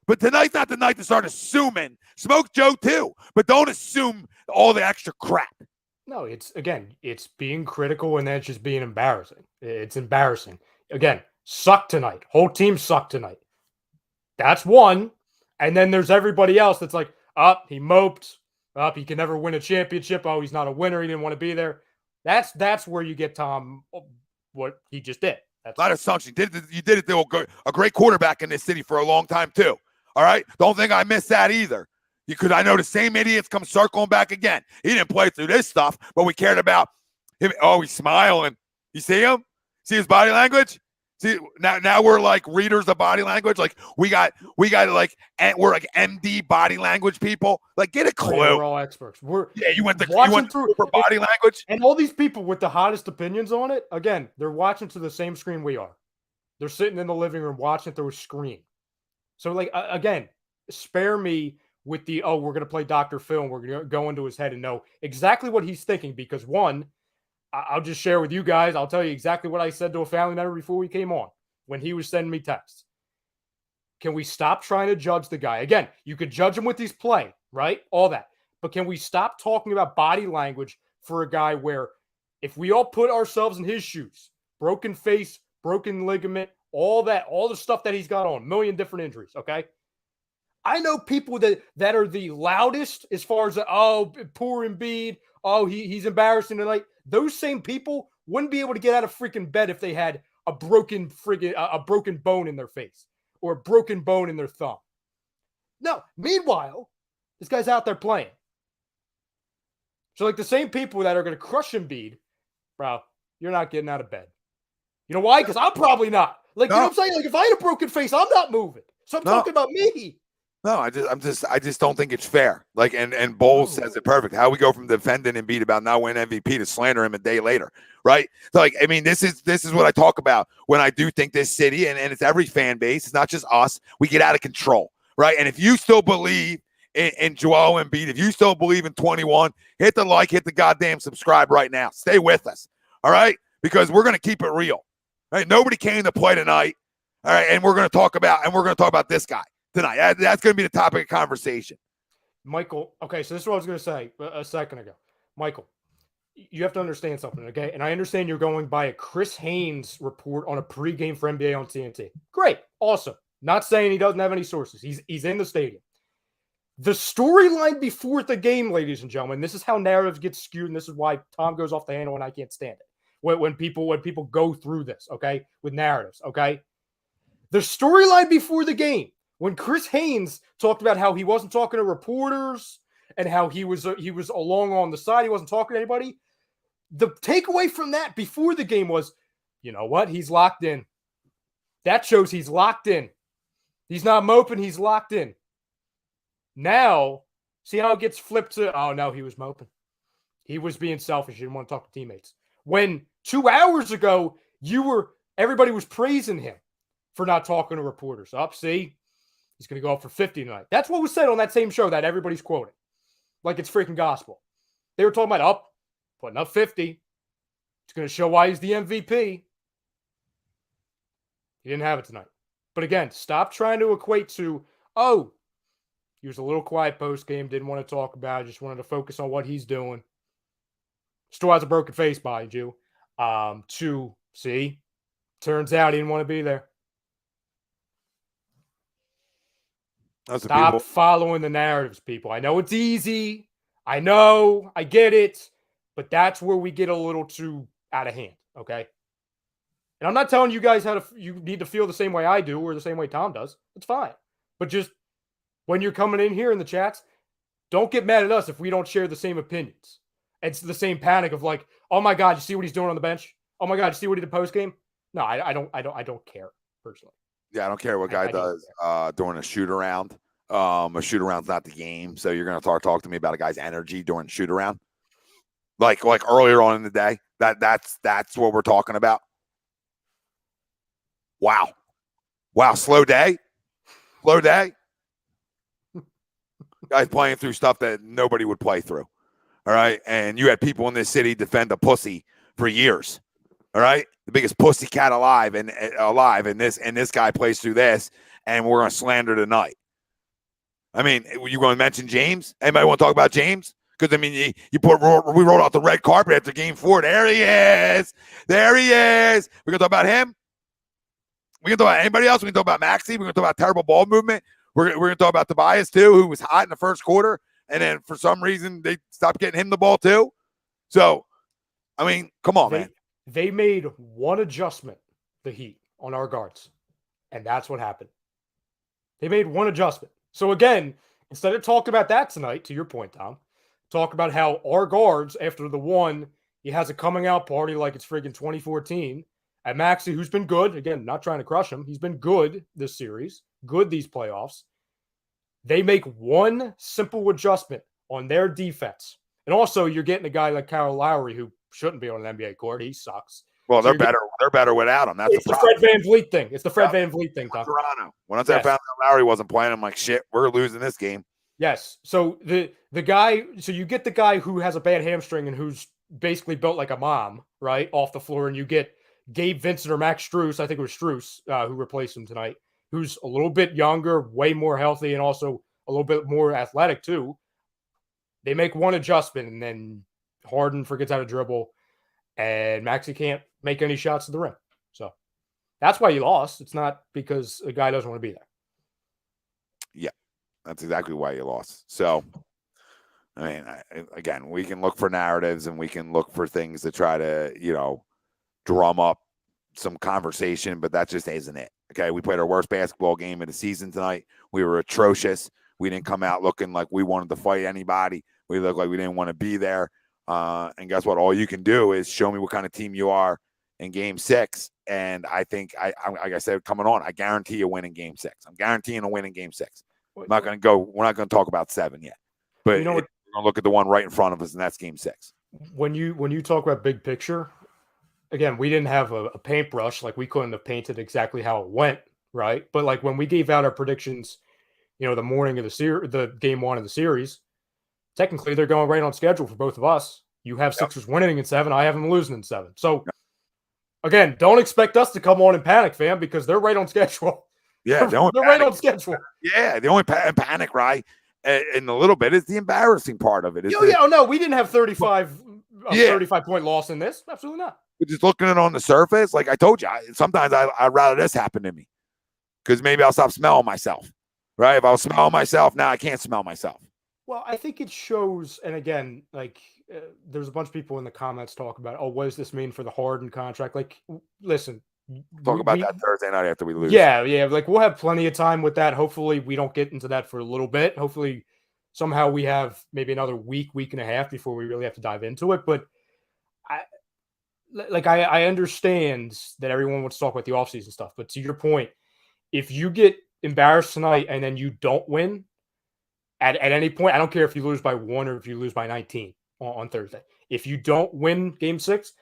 But tonight's not the night to start assuming. Smoke Joe too, but don't assume all the extra crap. No, it's being critical and then it's just being embarrassing. It's embarrassing. Again, suck tonight. Whole team sucked tonight. That's one. And then there's everybody else that's like, he moped. He can never win a championship. Oh, he's not a winner. He didn't want to be there. That's where you get Tom what he just did. That's not assumption. You did it to a great quarterback in this city for a long time too. All right? Don't think I missed that either. Because I know the same idiots come circling back again. He didn't play through this stuff, but we cared about him. Oh, he's smiling. You see him? See his body language? See, now we're like readers of body language. Like we got like, and we're like MD body language people. Like get a clue. We're all experts. You went through for body language. And all these people with the hottest opinions on it, again, they're watching to the same screen we are. They're sitting in the living room watching through a screen. So like, again, spare me with the, we're going to play Dr. Phil and we're going to go into his head and know exactly what he's thinking. Because one, I'll just share with you guys. I'll tell you exactly what I said to a family member before we came on when he was sending me texts. Can we stop trying to judge the guy? Again, you could judge him with his play, right? All that. But can we stop talking about body language for a guy where if we all put ourselves in his shoes, broken face, broken ligament, all that, all the stuff that he's got on, a million different injuries, okay? I know people that are the loudest as far as, poor Embiid, he's embarrassing tonight. Those same people wouldn't be able to get out of freaking bed if they had a broken bone in their face or a broken bone in their thumb. No. Meanwhile, this guy's out there playing. So like the same people that are going to crush Embiid, bro, you're not getting out of bed. You know why? Because I'm probably not. Like, you know what I'm saying? Like if I had a broken face, I'm not moving. So I'm talking about me. No, I just don't think it's fair. Like, and Bowles says it perfect. How we go from defending Embiid about not winning MVP to slander him a day later, right? So, like, I mean, this is what I talk about when I do think this city and it's every fan base. It's not just us. We get out of control, right? And if you still believe in Joel Embiid, if you still believe in 21, hit the like, hit the goddamn subscribe right now. Stay with us, all right? Because we're gonna keep it real, right? Nobody came to play tonight, all right? And we're gonna talk about this guy tonight. That's going to be the topic of conversation. Michael, okay, so this is what I was going to say a second ago. Michael, you have to understand something, okay? And I understand you're going by a Chris Haynes report on a pregame for NBA on TNT. Great, awesome. Not saying he doesn't have any sources. He's in the stadium. The storyline before the game, ladies and gentlemen, this is how narratives get skewed, and this is why Tom goes off the handle and I can't stand it. When people go through this, okay, with narratives, okay? The storyline before the game When Chris Haynes talked about how he wasn't talking to reporters and how he was along on the side, he wasn't talking to anybody. The takeaway from that before the game was, you know what? He's locked in. That shows he's locked in. He's not moping. He's locked in. Now, see how it gets flipped to, oh, no, he was moping. He was being selfish. He didn't want to talk to teammates. When 2 hours ago, everybody was praising him for not talking to reporters. See, he's going to go up for 50 tonight. That's what was said on that same show that everybody's quoting. Like it's freaking gospel. They were talking about putting up 50. It's going to show why he's the MVP. He didn't have it tonight. But again, stop trying to equate to, he was a little quiet post game, didn't want to talk about it, just wanted to focus on what he's doing. Still has a broken face, mind you. Turns out he didn't want to be there. Stop following the narratives, people. I know it's easy. I know. I get it. But that's where we get a little too out of hand, okay? And I'm not telling you guys you need to feel the same way I do or the same way Tom does. It's fine. But just when you're coming in here in the chats, don't get mad at us if we don't share the same opinions. It's the same panic of like, oh my God, you see what he's doing on the bench? Oh my God, you see what he did post game? No, I don't care personally. Yeah, I don't care what guy does during a shoot around. A shoot around's not the game, so you're gonna talk to me about a guy's energy during shoot around, like earlier on in the day. That's what we're talking about. Wow, slow day. Guys playing through stuff that nobody would play through. All right, and you had people in this city defend a pussy for years. All right, the biggest pussy cat alive, and this guy plays through this, and we're gonna slander tonight. I mean, you going to mention James? Anybody want to talk about James? Because I mean, we rolled out the red carpet after Game 4. There he is. We're gonna talk about him. We can talk about anybody else. We can talk about Maxey. We're gonna talk about terrible ball movement. We're gonna talk about Tobias too, who was hot in the first quarter, and then for some reason they stopped getting him the ball too. So, I mean, come on, man. They made one adjustment, the Heat, on our guards, and that's what happened. They made one adjustment. So again, instead of talking about that tonight, to your point, Tom, talk about how our guards, after the one, he has a coming out party like it's friggin' 2014. And Maxey, who's been good, again, not trying to crush him, he's been good this series, good these playoffs. They make one simple adjustment on their defense. And also, you're getting a guy like Kyle Lowry who shouldn't be on an NBA court. He sucks. Well, they're better. They're better without him. That's the Fred VanVleet thing. It's the Fred VanVleet thing, Tom. Toronto. When I found out Lowry wasn't playing, I'm like, shit, we're losing this game. Yes. So the guy. So you get the guy who has a bad hamstring and who's basically built like a mom, right, off the floor, and you get Gabe Vincent or Max Strus. I think it was Strus who replaced him tonight. Who's a little bit younger, way more healthy, and also a little bit more athletic too. They make one adjustment, and then Harden forgets how to dribble, and Maxey can't make any shots to the rim. So that's why you lost. It's not because a guy doesn't want to be there. Yeah, that's exactly why you lost. So, I mean, again, we can look for narratives and we can look for things to try to, drum up some conversation, but that just isn't it. Okay, we played our worst basketball game of the season tonight. We were atrocious. We didn't come out looking like we wanted to fight anybody. We looked like we didn't want to be there. And guess what? All you can do is show me what kind of team you are in Game 6. And I think, like I said, coming on, I guarantee a win in Game 6. I'm guaranteeing a win in Game 6. We're not going to talk about 7 yet. But we're going to look at the one right in front of us, and that's Game 6. When you talk about big picture, again, we didn't have a paintbrush. Like, we couldn't have painted exactly how it went, right? But, like, when we gave out our predictions, the morning of the Game 1 of the series, technically they're going right on schedule for both of us. You have Sixers winning in 7. I have them losing in 7. So, again, don't expect us to come on and panic, fam, because they're right on schedule. Yeah, they're right on schedule. Yeah, the only panic, right, in a little bit is the embarrassing part of it. No, we didn't have 35-point loss in this. Absolutely not. We're just looking at it on the surface. Like I told you, sometimes I'd rather this happen to me because maybe I'll stop smelling myself, right? If I was smelling myself, now I can't smell myself. Well, I think it shows, and again, like there's a bunch of people in the comments talk about, what does this mean for the Harden contract? Like, listen, Talk about that Thursday night after we lose. Yeah. Like we'll have plenty of time with that. Hopefully we don't get into that for a little bit. Hopefully somehow we have maybe another week and a half before we really have to dive into it. But I understand that everyone wants to talk about the offseason stuff. But to your point, if you get embarrassed tonight and then you don't win at any point, I don't care if you lose by 1 or if you lose by 19 on Thursday. If you don't win game 6,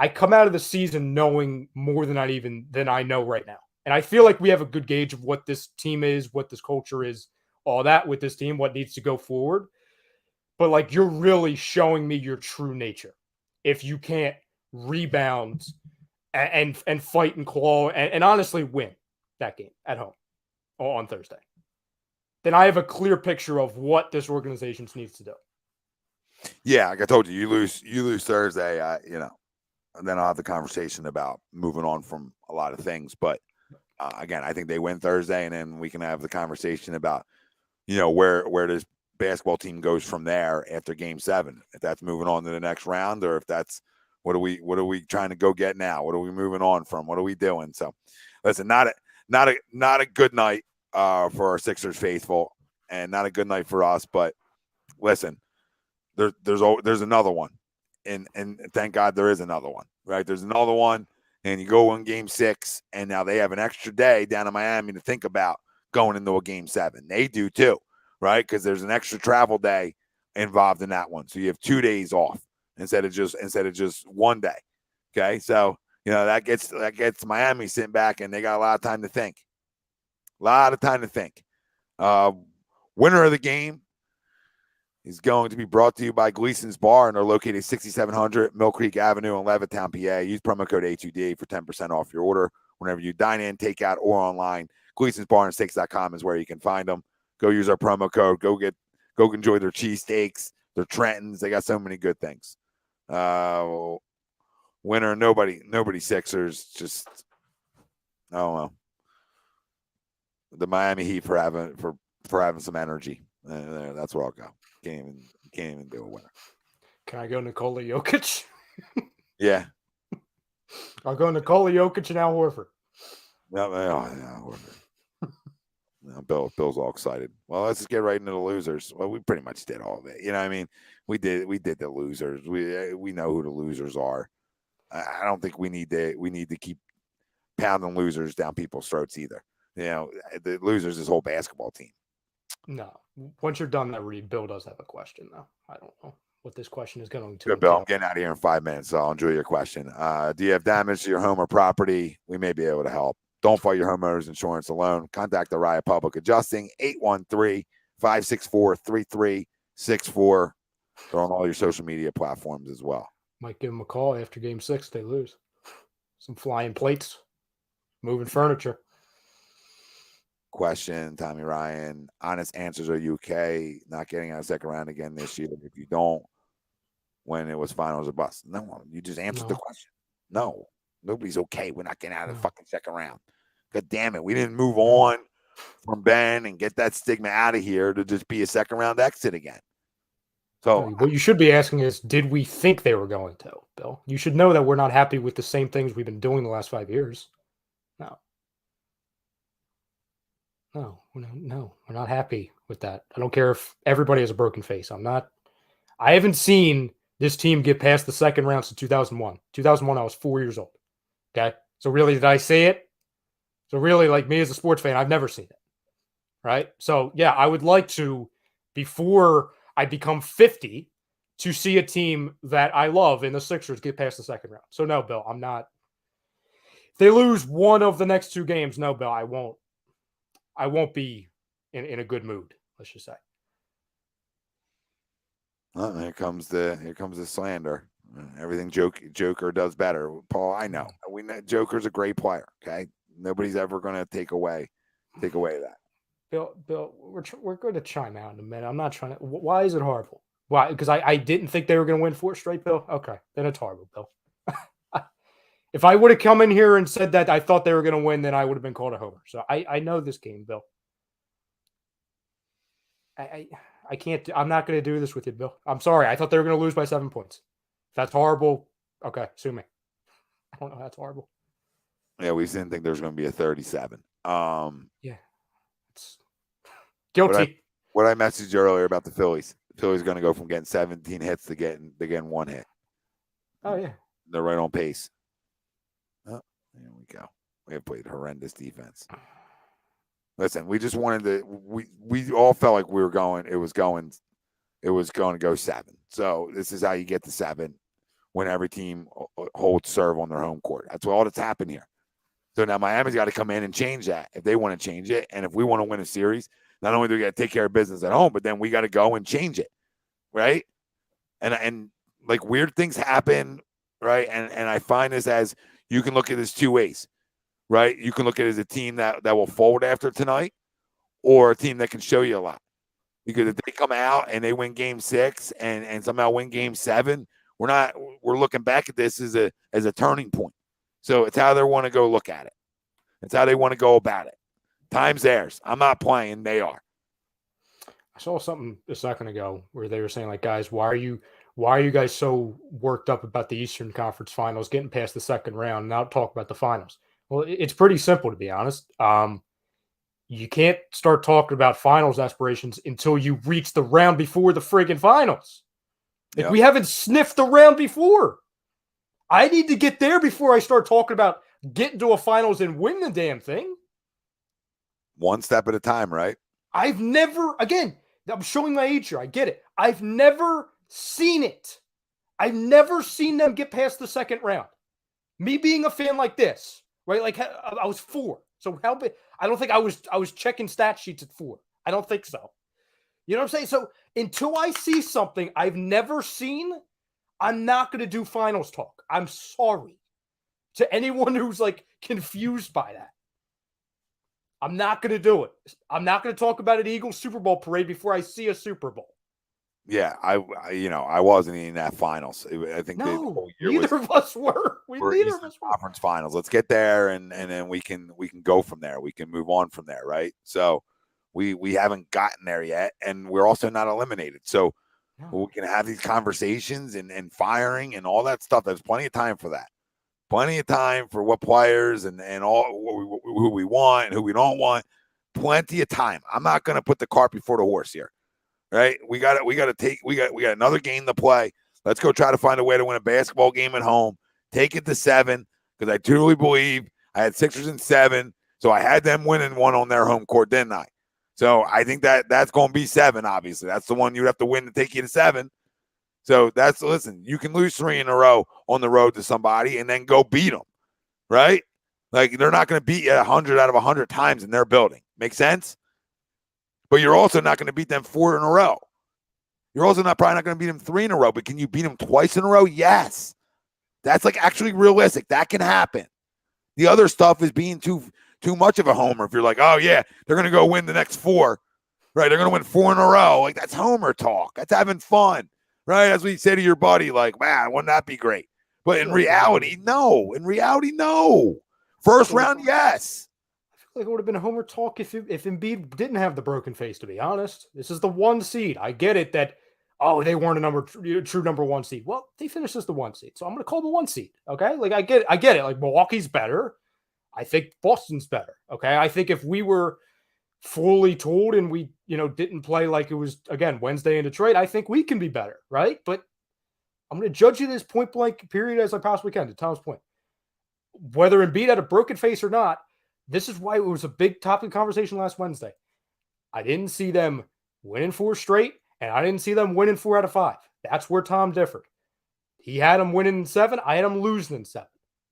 I come out of the season knowing more than I know right now. And I feel like we have a good gauge of what this team is, what this culture is, all that with this team, what needs to go forward. But like, you're really showing me your true nature. If you can't rebound and fight and claw and honestly win that game at home on Thursday, then I have a clear picture of what this organization needs to do. Yeah, like I told you, you lose Thursday, and then I'll have the conversation about moving on from a lot of things. But again, I think they win Thursday, and then we can have the conversation about, where this basketball team goes from there after Game 7. If that's moving on to the next round, or if that's what are we trying to go get now? What are we moving on from? What are we doing? So, listen, not a good night for our Sixers faithful, and not a good night for us. But listen, there's another one. And thank God there is another one, right? There's another one, and you go in Game 6, and now they have an extra day down in Miami to think about going into a Game 7. They do too, right? Because there's an extra travel day involved in that one, so you have 2 days off instead of just 1 day. Okay, so that gets Miami sitting back, and they got a lot of time to think. Winner of the game is going to be brought to you by Gleason's Bar, and they're located 6700 Mill Creek Avenue in Levittown, PA. Use promo code A2D for 10% off your order whenever you dine in, take out, or online. Gleason's Bar and Steaks.com is where you can find them. Go use our promo code. Go enjoy their cheesesteaks, their Trentons. They got so many good things. Winner, nobody Sixers. Just, I don't know. The Miami Heat for having some energy. That's where I'll go. Can't even do a winner. Can I go Nikola Jokic? Yeah. I'll go Nikola Jokic and Al Horford. Horford. Bill's all excited. Well, let's just get right into the losers. Well, we pretty much did all of it. I mean, we did the losers. We know who the losers are. I don't think we need to keep pounding losers down people's throats either. The losers, this whole basketball team. No. Once you're done that read, Bill does have a question, though. I don't know what this question is going to. Good, Bill. I'm getting out of here in 5 minutes, so I'll enjoy your question. Do you have damage to your home or property? We may be able to help. Don't fight your homeowner's insurance alone. Contact Araya Public Adjusting, 813-564-3364. They're on all your social media platforms as well. Might give them a call after Game 6 they lose. Some flying plates, moving furniture. Question, Tommy Ryan. Honest answers, are you okay not getting out of second round again this year? If you don't, when it was finals or bust? No, you just answered the question. No, nobody's okay. We're not getting out of the fucking second round. God damn it. We didn't move on from Ben and get that stigma out of here to just be a second round exit again. So what you should be asking is, did we think they were going to, Bill? You should know that we're not happy with the same things we've been doing the last 5 years. No, we're not happy with that. I don't care if everybody has a broken face. I haven't seen this team get past the second round since 2001. 2001, I was 4 years old. Okay. So really, did I see it? So really, like me as a sports fan, I've never seen it. Right. So yeah, I would like to, before I become 50, to see a team that I love in the Sixers get past the second round. So no, Bill, I'm not. If they lose one of the next 2 games, no, Bill, I won't be in a good mood, let's just say. Well, here comes the slander. Everything Joker does better. Paul, I know. We know Joker's a great player, okay? Nobody's ever going to take away that. Bill, we're going to chime out in a minute. I'm not trying to. Why is it horrible? Why? Because I didn't think they were going to win 4 straight, Bill? Okay, then it's horrible, Bill. If I would have come in here and said that I thought they were going to win, then I would have been called a homer. So I know this game, Bill. I can't. I'm not going to do this with you, Bill. I'm sorry. I thought they were going to lose by 7 points. If that's horrible, okay, sue me. I don't know. That's horrible. Yeah, we didn't think there was going to be a 37. Yeah, it's guilty. What I messaged you earlier about the Phillies. The Phillies going to go from getting 17 hits to getting one hit. Oh yeah, they're right on pace. Oh, there we go. We have played horrendous defense. Listen, we just wanted to. We all felt like we were going. It was going to go 7. So this is how you get to 7 when every team holds serve on their home court. That's all that's happened here. So now Miami's got to come in and change that if they want to change it. And if we want to win a series, not only do we got to take care of business at home, but then we got to go and change it, right? And like weird things happen, right? And I find this as you can look at this 2 ways, right? You can look at it as a team that will fold after tonight, or a team that can show you a lot. Because if they come out and they win Game 6 and somehow win Game 7, we're looking back at this as a turning point. So it's how they want to go look at it. It's how they want to go about it. Time's theirs. I'm not playing. They are. I saw something a second ago where they were saying, like, guys, why are you guys so worked up about the Eastern Conference Finals, getting past the second round, and now talk about the finals? Well, it's pretty simple, to be honest. You can't start talking about finals aspirations until you reach the round before the friggin' finals. Like, Yep. We haven't sniffed the round before. I need to get there before I start talking about getting to a finals and win the damn thing. One step at a time, right? I've never, again, I'm showing my age here. I get it. I've never seen it. I've never seen them get past the second round. Me being a fan like this, right? Like I was 4. So how big? I don't think I was checking stat sheets at 4. I don't think so. You know what I'm saying? So until I see something I've never seen, I'm not going to do finals talk. I'm sorry to anyone who's like confused by that. I'm not going to do it. I'm not going to talk about an Eagles Super Bowl parade before I see a Super Bowl. Yeah, I wasn't in that finals. I think No, the whole year neither of us were. we're Neither Eastern of us were. Conference Finals. Let's get there, and then we can go from there. We can move on from there, right? So we haven't gotten there yet, and we're also not eliminated. So we can have these conversations and firing and all that stuff. There's plenty of time for that. Plenty of time for what players and all who we want and who we don't want. Plenty of time. I'm not going to put the cart before the horse here, right? We got another game to play. Let's go try to find a way to win a basketball game at home. Take it to 7 because I truly believe I had Sixers in 7, so I had them winning one on their home court, didn't I? So I think that's going to be 7. Obviously, that's the one you'd have to win to take you to 7. So listen, you can lose 3 in a row on the road to somebody and then go beat them, right? Like they're not going to beat you 100 out of 100 times in their building. Make sense? But you're also not going to beat them 4 in a row. You're also probably not going to beat them 3 in a row, but can you beat them twice in a row? Yes. That's like actually realistic. That can happen. The other stuff is being too much of a homer. If you're like, oh yeah, they're going to go win the next 4, right? They're going to win 4 in a row. Like that's homer talk. That's having fun. Right, as we say to your buddy, like, man, wouldn't that be great? But in reality, no. In reality, no. First round, yes. I feel like it would have been a homer talk if Embiid didn't have the broken face, to be honest. This is the 1 seed. I get it that, they weren't a true number 1 seed. Well, they finished as the 1 seed, so I'm going to call the 1 seed, okay? Like, I get it. Like, Milwaukee's better. I think Boston's better, okay? I think if we were fully told and we didn't play like it was again Wednesday in Detroit, I think we can be better, right? But I'm going to judge you this point blank period as I possibly can, to Tom's point. Whether Embiid had a broken face or not, this is why it was a big topic of conversation last Wednesday. I didn't see them winning 4 straight, and I didn't see them winning 4 out of 5. That's where Tom differed. He had them winning in 7. I had them losing in 7.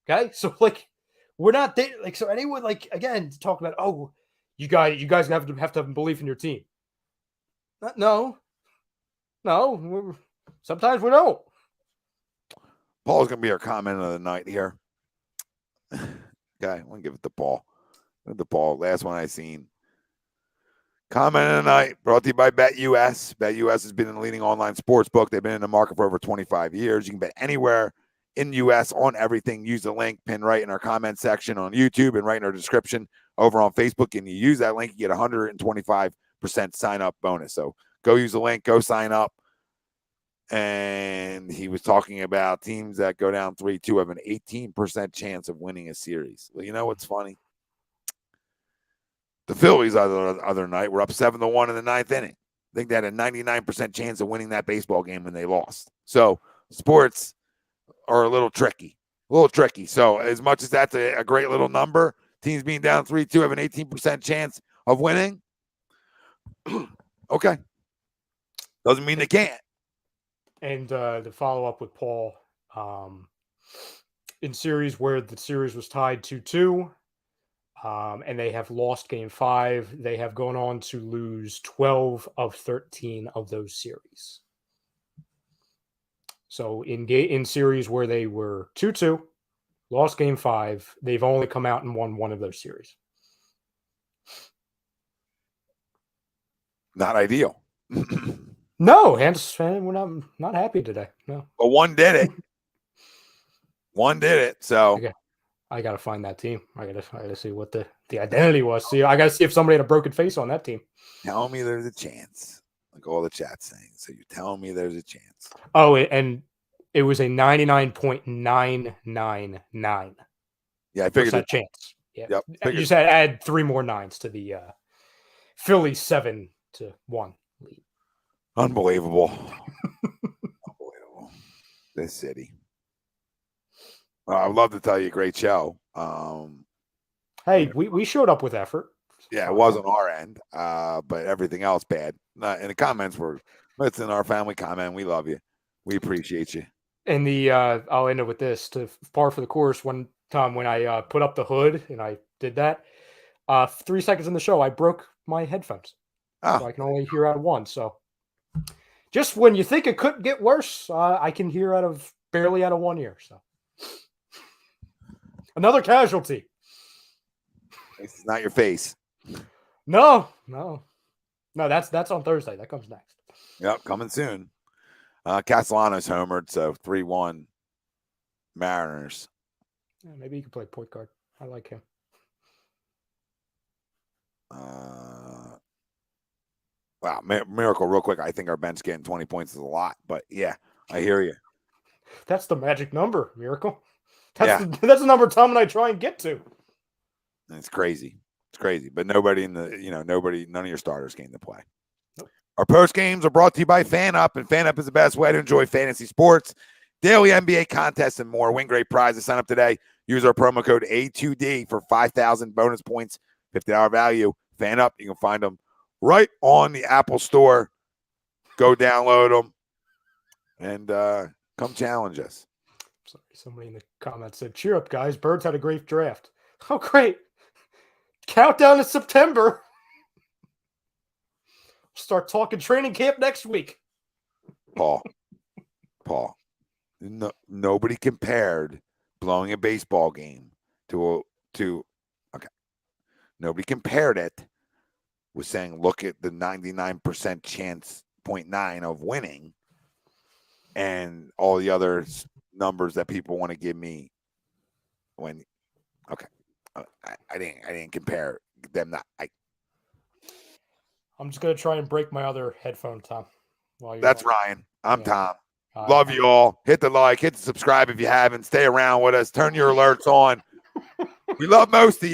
Okay, so like we're not there. Like so, anyone like again to talk about you guys have to have belief in your team. No. Sometimes we don't. Paul's going to be our comment of the night here. Okay, I'm going to give it to Paul. Last one I seen. Comment of the night brought to you by BetUS. BetUS has been the leading online sports book. They've been in the market for over 25 years. You can bet anywhere in the U.S. on everything. Use the link pinned right in our comment section on YouTube and right in our description over on Facebook. And you use that link, you get 125% sign up bonus. So go use the link, go sign up. And he was talking about teams that go down 3-2 have an 18% chance of winning a series. Well, you know what's funny? The Phillies other night were up 7-1 in the ninth inning. I think they had a 99% chance of winning that baseball game when they lost. So sports are a little tricky. So as much as that's a great little number, teams being down 3-2 have an 18% chance of winning. Okay. Doesn't mean they can't. And to follow up with Paul, in series where the series was tied 2-2, and they have lost game 5, they have gone on to lose 12 of 13 of those series. So in series where they were 2-2, lost game 5, they've only come out and won one of those series. Not ideal. No, hence we're not happy today. No. But one did it. So I gotta find that team. I gotta see what the identity was. See, I gotta see if somebody had a broken face on that team. Tell me there's a chance. Like all the chat saying. So you're telling me there's a chance. Oh, and it was a 99.999. Yeah, I figured that chance. Yeah. Yep. You just had to add 3 more 9s to the Phillies 7-1 lead. Unbelievable. This city. I'd love to tell you, great show. Hey, we showed up with effort. Yeah, it was on our end, but everything else bad. And the comments were, it's in our family comment. We love you. We appreciate you. And I'll end it with this. To par for the course, one time when I put up the hood and I did that, 3 seconds in the show, I broke my headphones. Oh. So I can only hear out of one. So just when you think it couldn't get worse, I can hear barely out of one ear. So another casualty. It's not your face. No. That's on Thursday. That comes next. Yep, coming soon. Castellanos homered, so 3-1 Mariners. Yeah, maybe he can play point guard. I like him. Wow, miracle real quick. I think our bench getting 20 points is a lot, but yeah, I hear you. That's the magic number, Miracle. That's the number Tom and I try and get to. It's crazy. But nobody none of your starters came to play. Nope. Our post games are brought to you by FanUp, and FanUp is the best way to enjoy fantasy sports, daily NBA contests, and more. Win great prizes. Sign up today. Use our promo code A2D for 5,000 bonus points, $50 value. FanUp, you can find them right on the Apple Store. Go download them and come challenge us. Sorry, somebody in the comments said, "Cheer up, guys. Birds had a great draft." Oh, great. Countdown to September. Start talking training camp next week. Paul. Nobody compared blowing a baseball game to okay. Nobody compared it with saying, look at the 99% chance 0.9 of winning and all the other numbers that people want to give me when I didn't compare them. I'm just gonna try and break my other headphone, Tom. That's Ryan. I'm Tom. Love you all. Hit the like, hit the subscribe if you haven't. Stay around with us. Turn your alerts on. We love most of you.